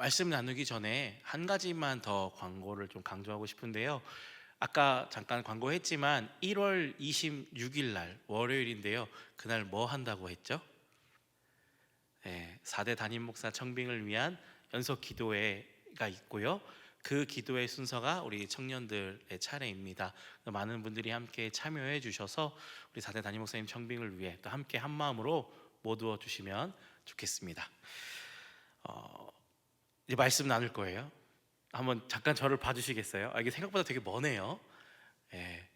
말씀 나누기 전에 한 가지만 더 광고를 좀 강조하고 싶은데요. 아까 잠깐 광고했지만 1월 26일 날 월요일인데요. 그날 뭐 한다고 했죠? 네, 4대 담임 목사 청빙을 위한 연속 기도회가 있고요. 그 기도회 순서가 우리 청년들의 차례입니다. 많은 분들이 함께 참여해 주셔서 우리 4대 담임 목사님 청빙을 위해 또 함께 한 마음으로 모두어 주시면 좋겠습니다. 이제 말씀 나눌 거예요. 한번 잠깐 저를 봐주시겠어요? 이게 생각보다 되게 머네요. 예.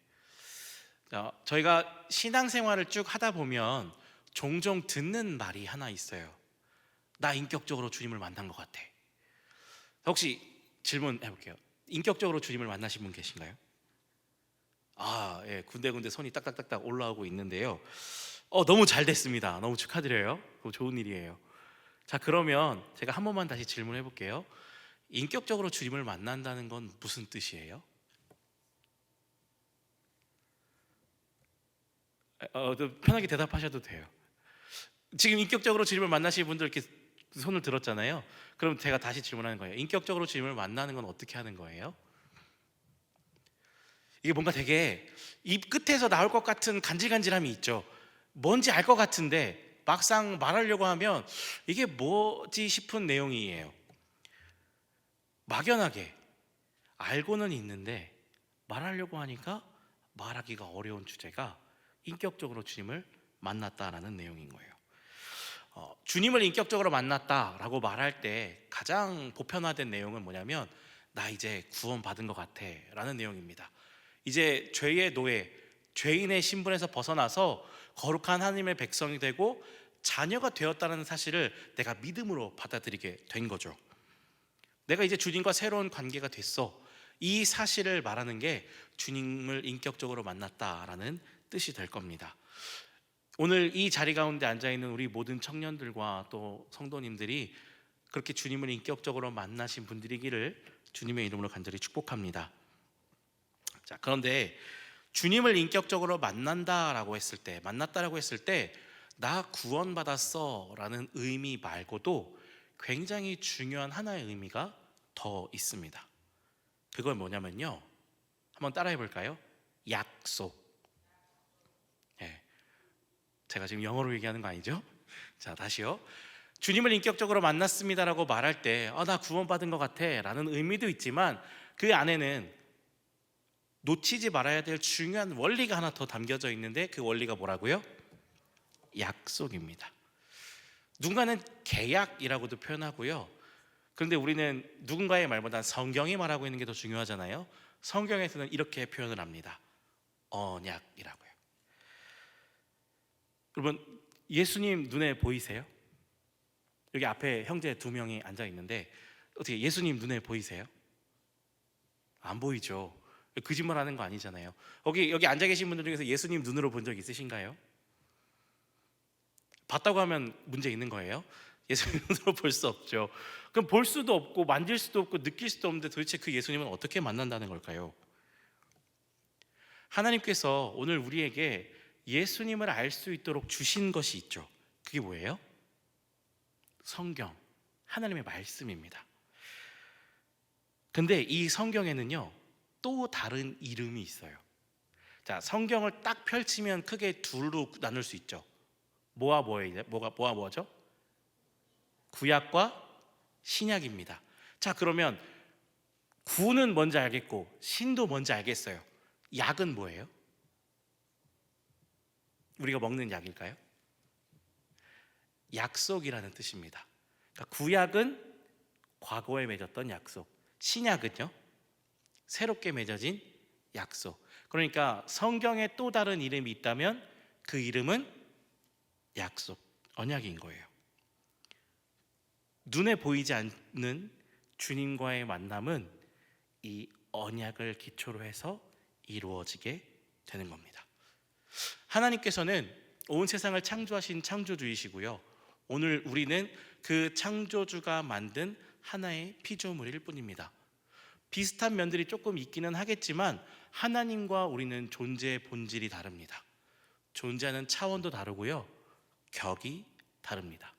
저희가 신앙생활을 쭉 하다 보면 종종 듣는 말이 하나 있어요. 나 인격적으로 주님을 만난 것 같아. 혹시 질문해 볼게요. 인격적으로 주님을 만나신 분 계신가요? 예, 군데군데 손이 딱딱딱딱 올라오고 있는데요. 너무 잘 됐습니다. 너무 축하드려요. 그거 좋은 일이에요. 자, 그러면 제가 한 번만 다시 질문해 볼게요. 인격적으로 주님을 만난다는 건 무슨 뜻이에요? 편하게 대답하셔도 돼요. 지금 인격적으로 주님을 만나시는 분들 이렇게 손을 들었잖아요. 그럼 제가 다시 질문하는 거예요. 인격적으로 주님을 만나는 건 어떻게 하는 거예요? 이게 뭔가 되게 입 끝에서 나올 것 같은 간질간질함이 있죠. 뭔지 알 것 같은데 막상 말하려고 하면 이게 뭐지 싶은 내용이에요. 막연하게 알고는 있는데 말하려고 하니까 말하기가 어려운 주제가 인격적으로 주님을 만났다라는 내용인 거예요. 주님을 인격적으로 만났다라고 말할 때 가장 보편화된 내용은 뭐냐면 나 이제 구원받은 것 같아 라는 내용입니다. 이제 죄의 노예, 죄인의 신분에서 벗어나서 거룩한 하나님의 백성이 되고 자녀가 되었다는 사실을 내가 믿음으로 받아들이게 된 거죠. 내가 이제 주님과 새로운 관계가 됐어. 이 사실을 말하는 게 주님을 인격적으로 만났다라는 뜻이 될 겁니다. 오늘 이 자리 가운데 앉아있는 우리 모든 청년들과 또 성도님들이 그렇게 주님을 인격적으로 만나신 분들이기를 주님의 이름으로 간절히 축복합니다. 자, 그런데 주님을 인격적으로 만난다라고 했을 때, 만났다라고 했을 때 나 구원받았어 라는 의미 말고도 굉장히 중요한 하나의 의미가 더 있습니다. 그건 뭐냐면요, 한번 따라해 볼까요? 약속. 네. 제가 지금 영어로 얘기하는 거 아니죠? 자, 다시요. 주님을 인격적으로 만났습니다라고 말할 때 나 구원받은 것 같아 라는 의미도 있지만 그 안에는 놓치지 말아야 될 중요한 원리가 하나 더 담겨져 있는데 그 원리가 뭐라고요? 약속입니다. 누군가는 계약이라고도 표현하고요. 그런데 우리는 누군가의 말보다 성경이 말하고 있는 게 더 중요하잖아요. 성경에서는 이렇게 표현을 합니다. 언약이라고요. 여러분, 예수님 눈에 보이세요? 여기 앞에 형제 2명이 앉아 있는데 어떻게 예수님 눈에 보이세요? 안 보이죠. 거짓말하는 거 아니잖아요. 여기 앉아 계신 분들 중에서 예수님 눈으로 본 적 있으신가요? 봤다고 하면 문제 있는 거예요? 예수님 눈으로 볼 수 없죠. 그럼 볼 수도 없고 만질 수도 없고 느낄 수도 없는데 도대체 그 예수님은 어떻게 만난다는 걸까요? 하나님께서 오늘 우리에게 예수님을 알 수 있도록 주신 것이 있죠. 그게 뭐예요? 성경, 하나님의 말씀입니다. 근데 이 성경에는요, 또 다른 이름이 있어요. 자, 성경을 딱 펼치면 크게 둘로 나눌 수 있죠. 뭐와 뭐예요? 뭐와 뭐죠? 구약과 신약입니다. 자, 그러면 구는 뭔지 알겠고 신도 뭔지 알겠어요. 약은 뭐예요? 우리가 먹는 약일까요? 약속이라는 뜻입니다. 그러니까 구약은 과거에 맺었던 약속, 신약은요, 새롭게 맺어진 약속. 그러니까 성경에 또 다른 이름이 있다면 그 이름은 약속, 언약인 거예요. 눈에 보이지 않는 주님과의 만남은 이 언약을 기초로 해서 이루어지게 되는 겁니다. 하나님께서는 온 세상을 창조하신 창조주이시고요, 오늘 우리는 그 창조주가 만든 하나의 피조물일 뿐입니다. 비슷한 면들이 조금 있기는 하겠지만 하나님과 우리는 존재의 본질이 다릅니다. 존재하는 차원도 다르고요, 격이 다릅니다.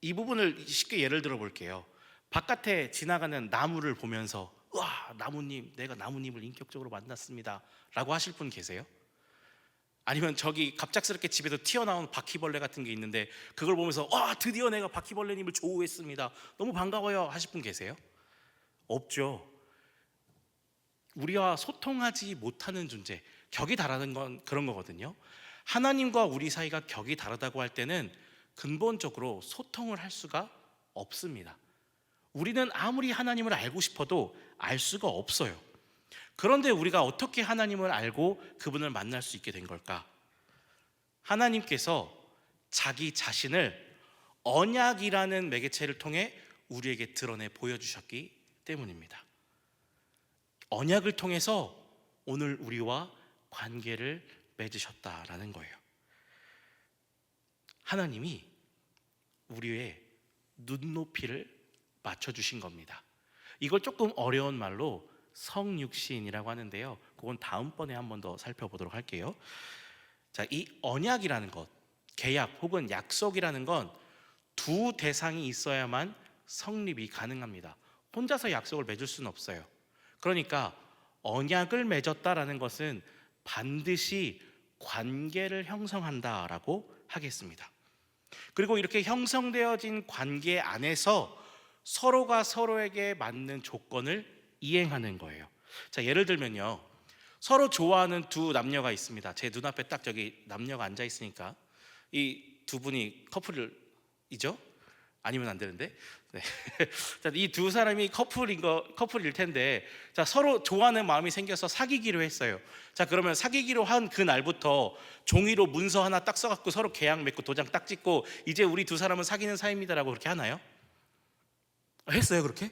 이 부분을 쉽게 예를 들어 볼게요. 바깥에 지나가는 나무를 보면서 와, 나무님, 내가 나무님을 인격적으로 만났습니다 라고 하실 분 계세요? 아니면 저기 갑작스럽게 집에서 튀어나온 바퀴벌레 같은 게 있는데 그걸 보면서 와, 드디어 내가 바퀴벌레님을 조우했습니다, 너무 반가워요 하실 분 계세요? 없죠. 우리와 소통하지 못하는 존재, 격이 다르는 건 그런 거거든요. 하나님과 우리 사이가 격이 다르다고 할 때는 근본적으로 소통을 할 수가 없습니다. 우리는 아무리 하나님을 알고 싶어도 알 수가 없어요. 그런데 우리가 어떻게 하나님을 알고 그분을 만날 수 있게 된 걸까? 하나님께서 자기 자신을 언약이라는 매개체를 통해 우리에게 드러내 보여주셨기 때문입니다. 언약을 통해서 오늘 우리와 관계를 맺으셨다라는 거예요. 하나님이 우리의 눈높이를 맞춰주신 겁니다. 이걸 조금 어려운 말로 성육신이라고 하는데요, 그건 다음번에 한 번 더 살펴보도록 할게요. 자, 이 언약이라는 것, 계약 혹은 약속이라는 건 두 대상이 있어야만 성립이 가능합니다. 혼자서 약속을 맺을 수는 없어요. 그러니까 언약을 맺었다라는 것은 반드시 관계를 형성한다라고 하겠습니다. 그리고 이렇게 형성되어진 관계 안에서 서로가 서로에게 맞는 조건을 이행하는 거예요. 자, 예를 들면요, 서로 좋아하는 두 남녀가 있습니다. 제 눈앞에 딱 저기 남녀가 앉아 있으니까 이 두 분이 커플이죠? 아니면 안 되는데, 네. 이 두 사람이 커플일 텐데, 자, 서로 좋아하는 마음이 생겨서 사귀기로 했어요. 자, 그러면 사귀기로 한 그 날부터 종이로 문서 하나 딱 써갖고 서로 계약 맺고 도장 딱 찍고 이제 우리 두 사람은 사귀는 사이입니다라고 그렇게 하나요? 했어요 그렇게?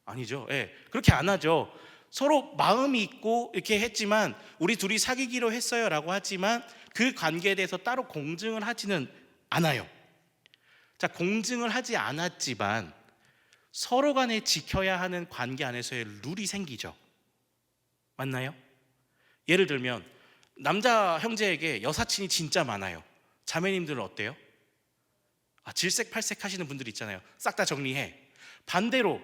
아니죠. 예, 그렇게 안 하죠. 서로 마음이 있고 이렇게 했지만 우리 둘이 사귀기로 했어요라고 하지만 그 관계에 대해서 따로 공증을 하지는 않아요. 자, 공증을 하지 않았지만 서로 간에 지켜야 하는 관계 안에서의 룰이 생기죠. 맞나요? 예를 들면 남자 형제에게 여사친이 진짜 많아요. 자매님들은 어때요? 질색팔색 하시는 분들 있잖아요. 싹 다 정리해. 반대로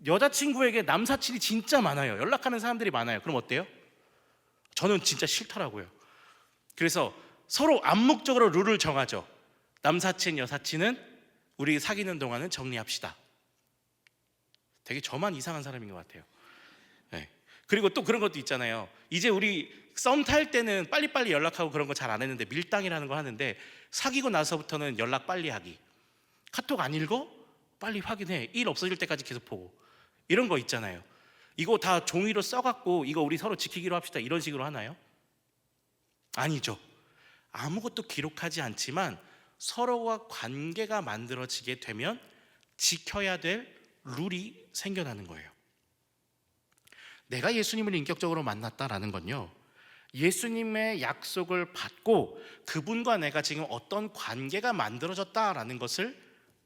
여자친구에게 남사친이 진짜 많아요. 연락하는 사람들이 많아요. 그럼 어때요? 저는 진짜 싫더라고요. 그래서 서로 암묵적으로 룰을 정하죠. 남사친, 여사친은 우리 사귀는 동안은 정리합시다. 되게 저만 이상한 사람인 것 같아요. 네. 그리고 또 그런 것도 있잖아요. 이제 우리 썸 탈 때는 빨리빨리 연락하고 그런 거 잘 안 했는데 밀당이라는 거 하는데 사귀고 나서부터는 연락 빨리 하기. 카톡 안 읽어? 빨리 확인해. 일 없어질 때까지 계속 보고. 이런 거 있잖아요. 이거 다 종이로 써갖고 이거 우리 서로 지키기로 합시다, 이런 식으로 하나요? 아니죠. 아무것도 기록하지 않지만 서로와 관계가 만들어지게 되면 지켜야 될 룰이 생겨나는 거예요. 내가 예수님을 인격적으로 만났다라는 건요, 예수님의 약속을 받고 그분과 내가 지금 어떤 관계가 만들어졌다라는 것을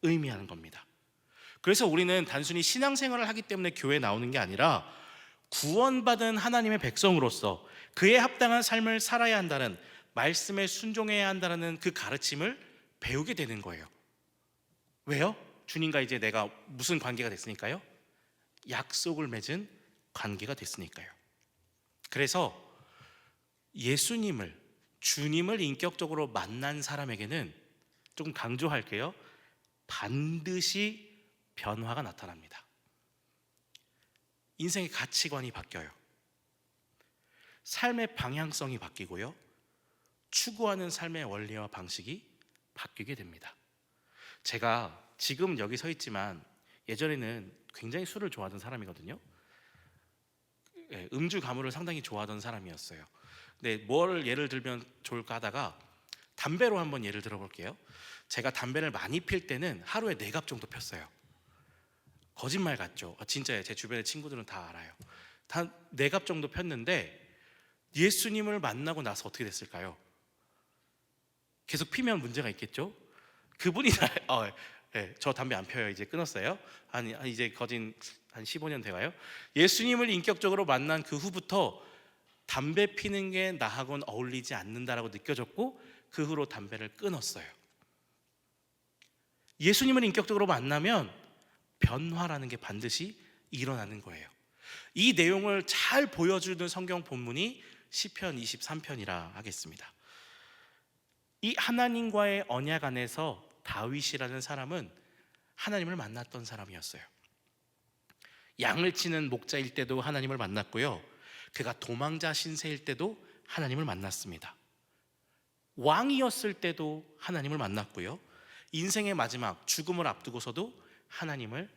의미하는 겁니다. 그래서 우리는 단순히 신앙생활을 하기 때문에 교회에 나오는 게 아니라 구원받은 하나님의 백성으로서 그에 합당한 삶을 살아야 한다는, 말씀에 순종해야 한다는 그 가르침을 배우게 되는 거예요. 왜요? 주님과 이제 내가 무슨 관계가 됐으니까요? 약속을 맺은 관계가 됐으니까요. 그래서 예수님을, 주님을 인격적으로 만난 사람에게는, 조금 강조할게요, 반드시 변화가 나타납니다. 인생의 가치관이 바뀌어요. 삶의 방향성이 바뀌고요, 추구하는 삶의 원리와 방식이 바뀌게 됩니다. 제가 지금 여기 서 있지만 예전에는 굉장히 술을 좋아하던 사람이거든요. 음주 가무를 상당히 좋아하던 사람이었어요. 근데 뭘 예를 들면 좋을까 하다가 담배로 한번 예를 들어볼게요. 제가 담배를 많이 필 때는 하루에 4갑 정도 폈어요. 거짓말 같죠? 진짜예요. 제 주변의 친구들은 다 알아요. 단 4갑 정도 폈는데 예수님을 만나고 나서 어떻게 됐을까요? 계속 피면 문제가 있겠죠? 그분이 저 담배 안 펴요. 이제 끊었어요. 이제 거진 한 15년 돼가요. 예수님을 인격적으로 만난 그 후부터 담배 피는 게 나하고는 어울리지 않는다라고 느껴졌고 그 후로 담배를 끊었어요. 예수님을 인격적으로 만나면 변화라는 게 반드시 일어나는 거예요. 이 내용을 잘 보여주는 성경 본문이 시편 23편이라 하겠습니다. 이 하나님과의 언약 안에서 다윗이라는 사람은 하나님을 만났던 사람이었어요. 양을 치는 목자일 때도 하나님을 만났고요, 그가 도망자 신세일 때도 하나님을 만났습니다. 왕이었을 때도 하나님을 만났고요, 인생의 마지막 죽음을 앞두고서도 하나님을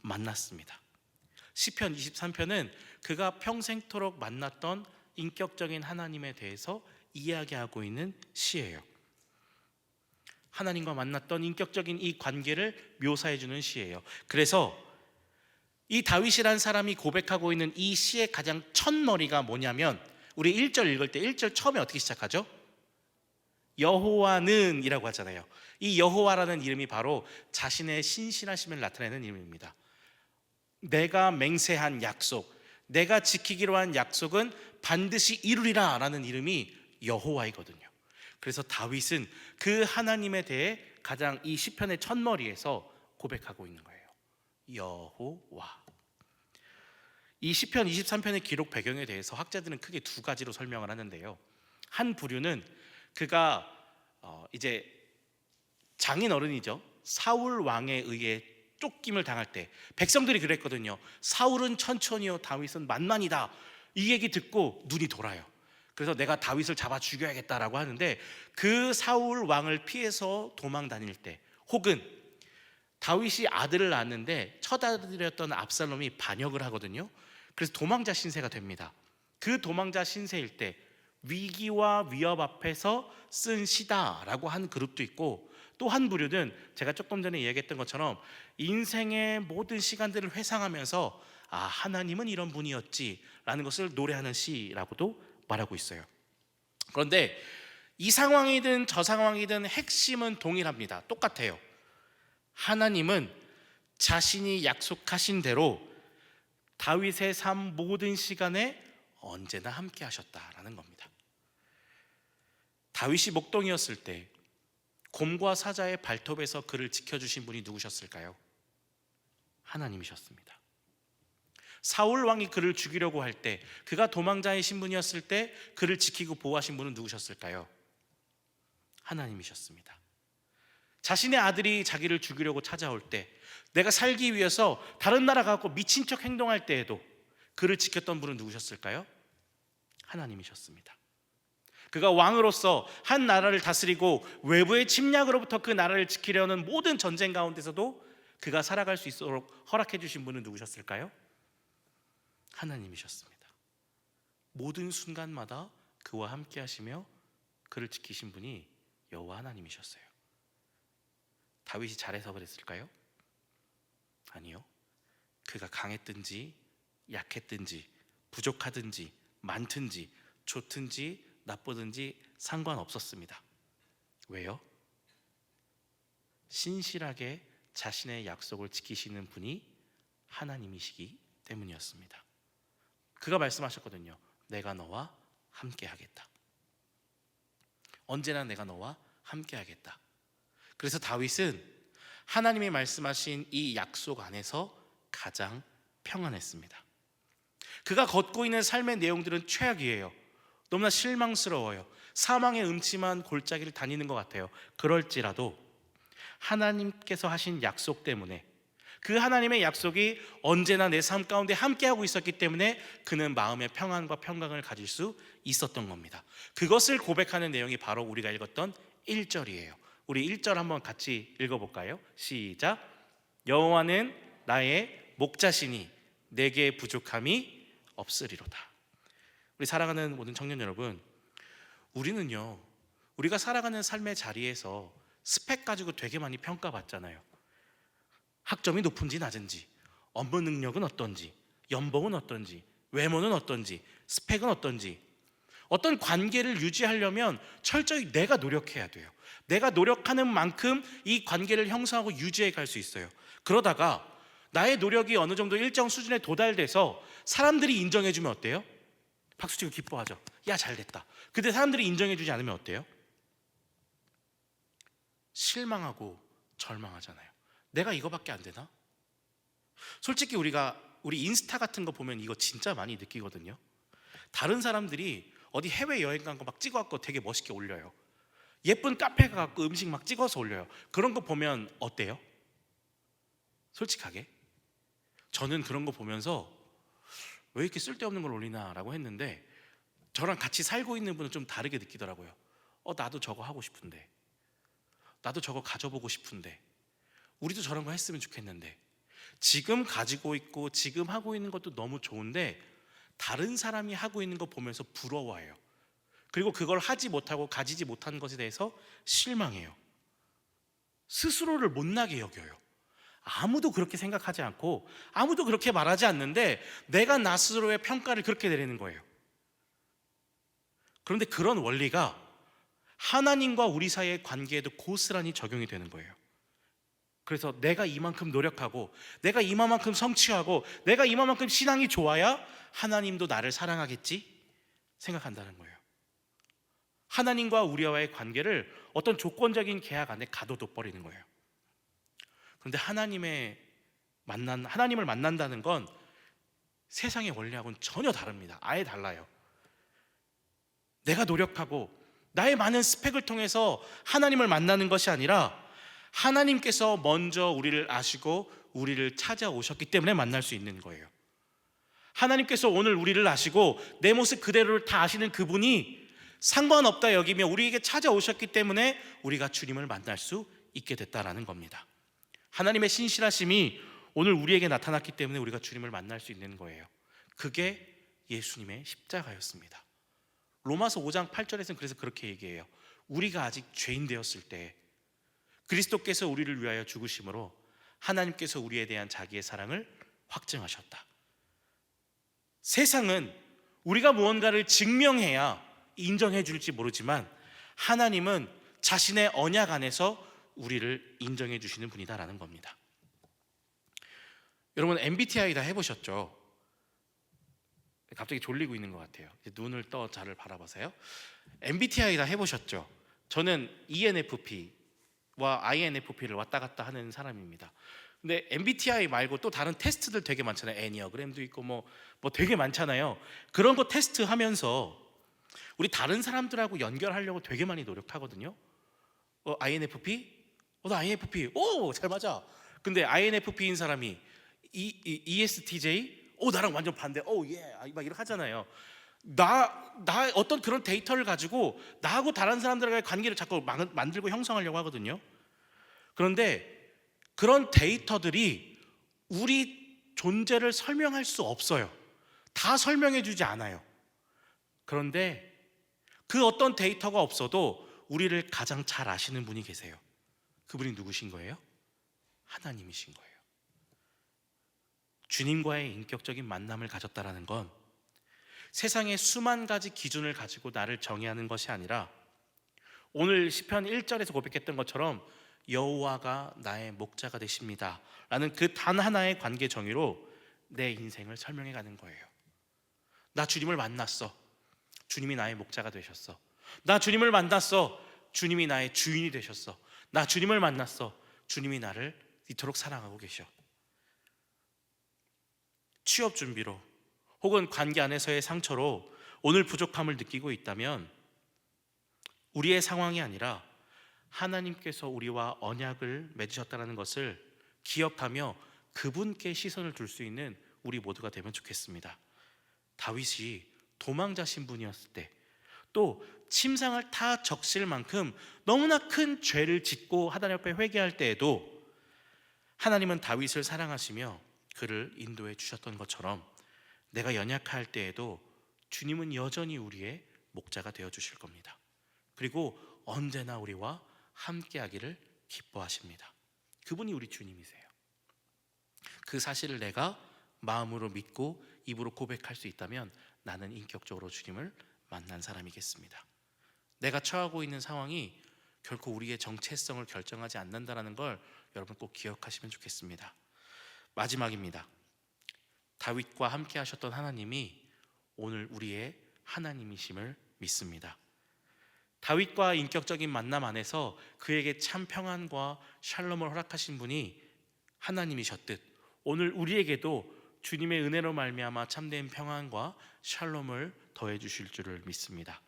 만났습니다. 시편 23편은 그가 평생토록 만났던 인격적인 하나님에 대해서 이야기하고 있는 시예요. 하나님과 만났던 인격적인 이 관계를 묘사해 주는 시예요. 그래서 이 다윗이라는 사람이 고백하고 있는 이 시의 가장 첫머리가 뭐냐면, 우리 1절 읽을 때 1절 처음에 어떻게 시작하죠? 여호와는 이라고 하잖아요. 이 여호와라는 이름이 바로 자신의 신실하심을 나타내는 이름입니다. 내가 맹세한 약속, 내가 지키기로 한 약속은 반드시 이루리라 라는 이름이 여호와이거든요. 그래서 다윗은 그 하나님에 대해 가장 이 시편의 첫머리에서 고백하고 있는 거예요. 여호와. 이 시편 23편의 기록 배경에 대해서 학자들은 크게 두 가지로 설명을 하는데요, 한 부류는 그가 이제 장인어른이죠, 사울 왕에 의해 쫓김을 당할 때 백성들이 그랬거든요. 사울은 천천히요, 다윗은 만만이다. 이 얘기 듣고 눈이 돌아요. 그래서 내가 다윗을 잡아 죽여야겠다라고 하는데, 그 사울 왕을 피해서 도망 다닐 때, 혹은 다윗이 아들을 낳았는데 첫 아들이었던 압살롬이 반역을 하거든요. 그래서 도망자 신세가 됩니다. 그 도망자 신세일 때 위기와 위협 앞에서 쓴 시다라고 한 그룹도 있고, 또 한 부류는 제가 조금 전에 이야기했던 것처럼 인생의 모든 시간들을 회상하면서 아, 하나님은 이런 분이었지라는 것을 노래하는 시라고도 말하고 있어요. 그런데 이 상황이든 저 상황이든 핵심은 동일합니다. 똑같아요. 하나님은 자신이 약속하신 대로 다윗의 삶 모든 시간에 언제나 함께 하셨다라는 겁니다. 다윗이 목동이었을 때 곰과 사자의 발톱에서 그를 지켜주신 분이 누구셨을까요? 하나님이셨습니다. 사울 왕이 그를 죽이려고 할 때, 그가 도망자의 신분이었을 때 그를 지키고 보호하신 분은 누구셨을까요? 하나님이셨습니다. 자신의 아들이 자기를 죽이려고 찾아올 때, 내가 살기 위해서 다른 나라 가고 미친 척 행동할 때에도 그를 지켰던 분은 누구셨을까요? 하나님이셨습니다. 그가 왕으로서 한 나라를 다스리고 외부의 침략으로부터 그 나라를 지키려는 모든 전쟁 가운데서도 그가 살아갈 수 있도록 허락해 주신 분은 누구셨을까요? 하나님이셨습니다. 모든 순간마다 그와 함께 하시며 그를 지키신 분이 여호와 하나님이셨어요. 다윗이 잘해서 그랬을까요? 아니요. 그가 강했든지 약했든지 부족하든지 많든지 좋든지 나쁘든지 상관없었습니다. 왜요? 신실하게 자신의 약속을 지키시는 분이 하나님이시기 때문이었습니다. 그가 말씀하셨거든요. 내가 너와 함께 하겠다. 언제나 내가 너와 함께 하겠다. 그래서 다윗은 하나님이 말씀하신 이 약속 안에서 가장 평안했습니다. 그가 걷고 있는 삶의 내용들은 최악이에요. 너무나 실망스러워요. 사망의 음침한 골짜기를 다니는 것 같아요. 그럴지라도 하나님께서 하신 약속 때문에, 그 하나님의 약속이 언제나 내 삶 가운데 함께하고 있었기 때문에 그는 마음의 평안과 평강을 가질 수 있었던 겁니다. 그것을 고백하는 내용이 바로 우리가 읽었던 1절이에요. 우리 1절 한번 같이 읽어볼까요? 시작. 여호와는 나의 목자시니 내게 부족함이 없으리로다. 우리 사랑하는 모든 청년 여러분, 우리는요, 우리가 살아가는 삶의 자리에서 스펙 가지고 되게 많이 평가받잖아요. 학점이 높은지 낮은지, 업무 능력은 어떤지, 연봉은 어떤지, 외모는 어떤지, 스펙은 어떤지. 어떤 관계를 유지하려면 철저히 내가 노력해야 돼요. 내가 노력하는 만큼 이 관계를 형성하고 유지해 갈 수 있어요. 그러다가 나의 노력이 어느 정도 일정 수준에 도달돼서 사람들이 인정해 주면 어때요? 박수치고 기뻐하죠. 야, 잘됐다. 근데 사람들이 인정해 주지 않으면 어때요? 실망하고 절망하잖아요. 내가 이거밖에 안 되나? 솔직히 우리 인스타 같은 거 보면 이거 진짜 많이 느끼거든요. 다른 사람들이 어디 해외 여행 간 거 막 찍어갖고 되게 멋있게 올려요. 예쁜 카페 가갖고 음식 막 찍어서 올려요. 그런 거 보면 어때요? 솔직하게 저는 그런 거 보면서 왜 이렇게 쓸데없는 걸 올리나라고 했는데, 저랑 같이 살고 있는 분은 좀 다르게 느끼더라고요. 나도 저거 하고 싶은데, 나도 저거 가져보고 싶은데, 우리도 저런 거 했으면 좋겠는데. 지금 가지고 있고 지금 하고 있는 것도 너무 좋은데 다른 사람이 하고 있는 거 보면서 부러워해요. 그리고 그걸 하지 못하고 가지지 못한 것에 대해서 실망해요. 스스로를 못나게 여겨요. 아무도 그렇게 생각하지 않고 아무도 그렇게 말하지 않는데 내가 나 스스로의 평가를 그렇게 내리는 거예요. 그런데 그런 원리가 하나님과 우리 사이의 관계에도 고스란히 적용이 되는 거예요. 그래서 내가 이만큼 노력하고 내가 이만큼 성취하고 내가 이만큼 신앙이 좋아야 하나님도 나를 사랑하겠지 생각한다는 거예요. 하나님과 우리와의 관계를 어떤 조건적인 계약 안에 가둬둬 버리는 거예요. 그런데 하나님을 만난다는 건 세상의 원리하고는 전혀 다릅니다. 아예 달라요. 내가 노력하고 나의 많은 스펙을 통해서 하나님을 만나는 것이 아니라 하나님께서 먼저 우리를 아시고 우리를 찾아오셨기 때문에 만날 수 있는 거예요. 하나님께서 오늘 우리를 아시고 내 모습 그대로를 다 아시는 그분이 상관없다 여기며 우리에게 찾아오셨기 때문에 우리가 주님을 만날 수 있게 됐다라는 겁니다. 하나님의 신실하심이 오늘 우리에게 나타났기 때문에 우리가 주님을 만날 수 있는 거예요. 그게 예수님의 십자가였습니다. 로마서 5장 8절에서는 그래서 그렇게 얘기해요. 우리가 아직 죄인 되었을 때 그리스도께서 우리를 위하여 죽으심으로 하나님께서 우리에 대한 자기의 사랑을 확증하셨다. 세상은 우리가 무언가를 증명해야 인정해 줄지 모르지만 하나님은 자신의 언약 안에서 우리를 인정해 주시는 분이다라는 겁니다. 여러분 MBTI 다 해보셨죠? 갑자기 졸리고 있는 것 같아요. 눈을 떠 저를 바라보세요. MBTI 다 해보셨죠? 저는 ENFP와 INFP를 왔다 갔다 하는 사람입니다. 근데 MBTI 말고 또 다른 테스트들 되게 많잖아요. 애니어그램도 있고 뭐 되게 많잖아요. 그런 거 테스트 하면서 우리 다른 사람들하고 연결하려고 되게 많이 노력하거든요. INFP? 나 INFP. 오, 잘 맞아. 근데 INFP인 사람이 ESTJ? 나랑 완전 반대. 예. 막 이렇게 하잖아요. 나 어떤 그런 데이터를 가지고 나하고 다른 사람들과의 관계를 자꾸 만들고 형성하려고 하거든요. 그런데 그런 데이터들이 우리 존재를 설명할 수 없어요. 다 설명해 주지 않아요. 그런데 그 어떤 데이터가 없어도 우리를 가장 잘 아시는 분이 계세요. 그분이 누구신 거예요? 하나님이신 거예요. 주님과의 인격적인 만남을 가졌다라는 건 세상의 수만 가지 기준을 가지고 나를 정의하는 것이 아니라 오늘 시편 1절에서 고백했던 것처럼 여호와가 나의 목자가 되십니다 라는 그 단 하나의 관계 정의로 내 인생을 설명해 가는 거예요. 나 주님을 만났어. 주님이 나의 목자가 되셨어. 나 주님을 만났어. 주님이 나의 주인이 되셨어. 나 주님을 만났어. 주님이 나를 이토록 사랑하고 계셔. 취업 준비로 혹은 관계 안에서의 상처로 오늘 부족함을 느끼고 있다면 우리의 상황이 아니라 하나님께서 우리와 언약을 맺으셨다는 것을 기억하며 그분께 시선을 둘 수 있는 우리 모두가 되면 좋겠습니다. 다윗이 도망자 신분이었을 때, 또 침상을 다 적실 만큼 너무나 큰 죄를 짓고 하나님 앞에 회개할 때에도 하나님은 다윗을 사랑하시며 그를 인도해 주셨던 것처럼 내가 연약할 때에도 주님은 여전히 우리의 목자가 되어 주실 겁니다. 그리고 언제나 우리와 함께하기를 기뻐하십니다. 그분이 우리 주님이세요. 그 사실을 내가 마음으로 믿고 입으로 고백할 수 있다면 나는 인격적으로 주님을 만난 사람이겠습니다. 내가 처하고 있는 상황이 결코 우리의 정체성을 결정하지 않는다는 걸 여러분 꼭 기억하시면 좋겠습니다. 마지막입니다. 다윗과 함께 하셨던 하나님이 오늘 우리의 하나님이심을 믿습니다. 다윗과 인격적인 만남 안에서 그에게 참 평안과 샬롬을 허락하신 분이 하나님이셨듯 오늘 우리에게도 주님의 은혜로 말미암아 참된 평안과 샬롬을 더해 주실 줄을 믿습니다.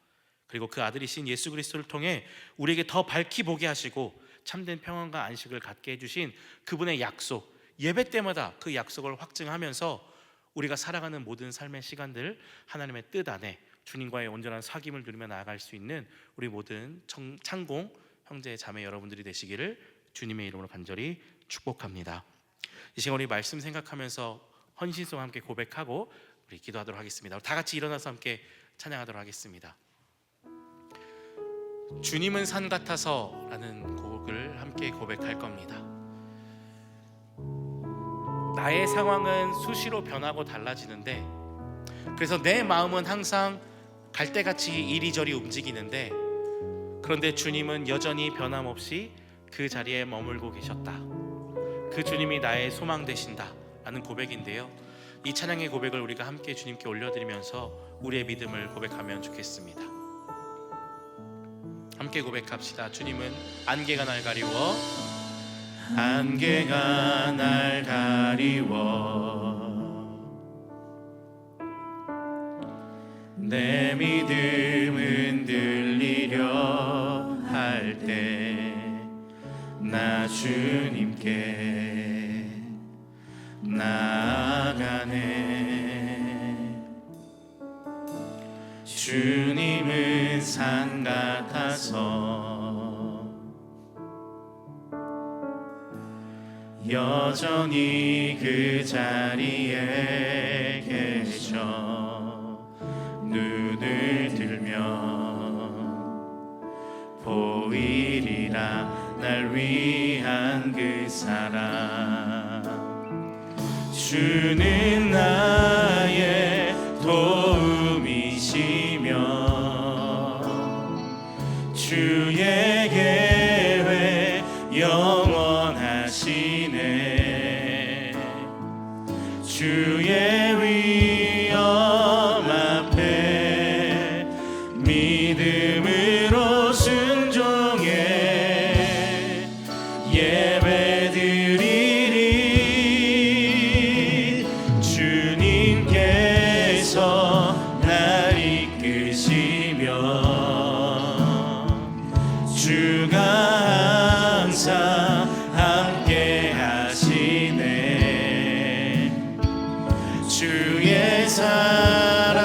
그리고 그 아들이신 예수 그리스도를 통해 우리에게 더 밝히 보게 하시고 참된 평안과 안식을 갖게 해주신 그분의 약속, 예배 때마다 그 약속을 확증하면서 우리가 살아가는 모든 삶의 시간들 하나님의 뜻 안에 주님과의 온전한 사귐을 누리며 나아갈 수 있는 우리 모든 창공 형제 자매 여러분들이 되시기를 주님의 이름으로 간절히 축복합니다. 이 시간 우리 말씀 생각하면서 헌신송 함께 고백하고 우리 기도하도록 하겠습니다. 다 같이 일어나서 함께 찬양하도록 하겠습니다. 주님은 산 같아서 라는 곡을 함께 고백할 겁니다. 나의 상황은 수시로 변하고 달라지는데, 그래서 내 마음은 항상 갈대같이 이리저리 움직이는데, 그런데 주님은 여전히 변함없이 그 자리에 머물고 계셨다. 그 주님이 나의 소망 되신다 라는 고백인데요, 이 찬양의 고백을 우리가 함께 주님께 올려드리면서 우리의 믿음을 고백하면 좋겠습니다. 함께 고백합시다. 주님은 안개가 날 가리워, 안개가 날 가리워 내 믿음은 들리려 할 때 나 주님께 나아가네. 주님은 산 같아서 여전히 그 자리에 계셔. 눈을 들면 보이리라 날 위한 그 사랑. 주는 나의 도움이시며 주의 계획 영원하시네. 주의 위엄 앞에 믿음으로 순종해 예배드리리. 주님께서 날 이끄시며 주가 항상 함께 하시네. 주의 사랑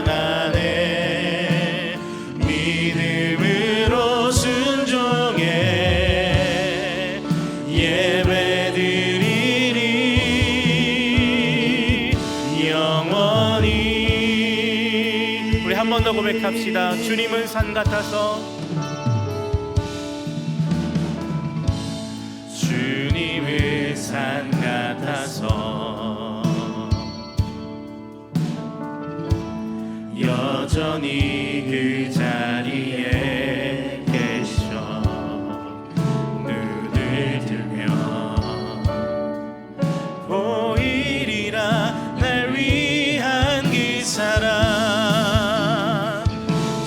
안에 믿음으로 순종해 예배드리리 영원히. 우리 한 번 더 고백합시다. 주님은 산 같아서, 주님은 산 같아서 여전히 그 자리에 계셔. 눈을 들면 보이리라 날 위한 그 사랑.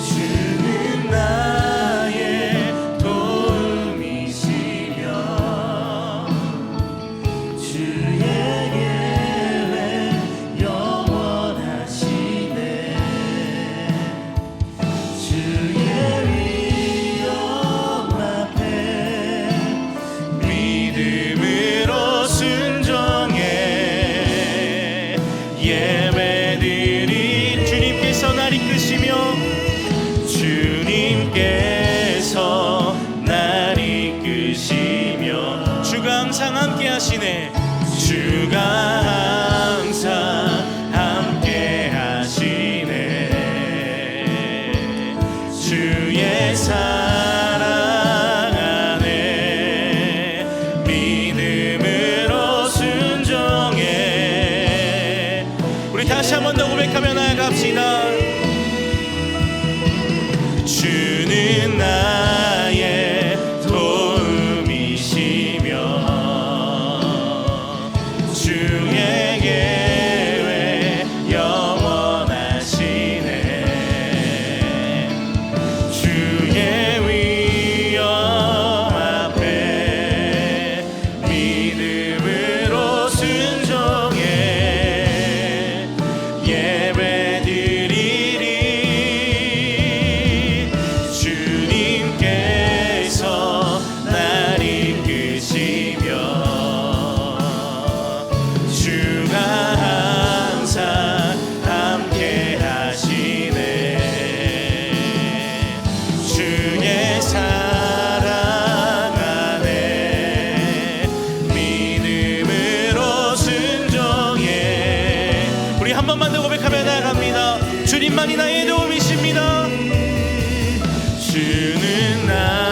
주는 나의 도움이시며 주의 계획 영원하시네. 주의 위엄 앞에 믿음으로 순종해 예배드리. 주님께서 날 이끄시며 주님께서 날 이끄시며 주가 항상 함께 하시네. 주가 항상 함께 하시네. 주의 사랑 안에 믿음으로 순종해. 우리 다시 한 번 더 고백하며 나아갑시다. 주는 나의 도움이시며 주의 계획 영원하시네. 주 주님만이 나의 도움이십니다. 주는 나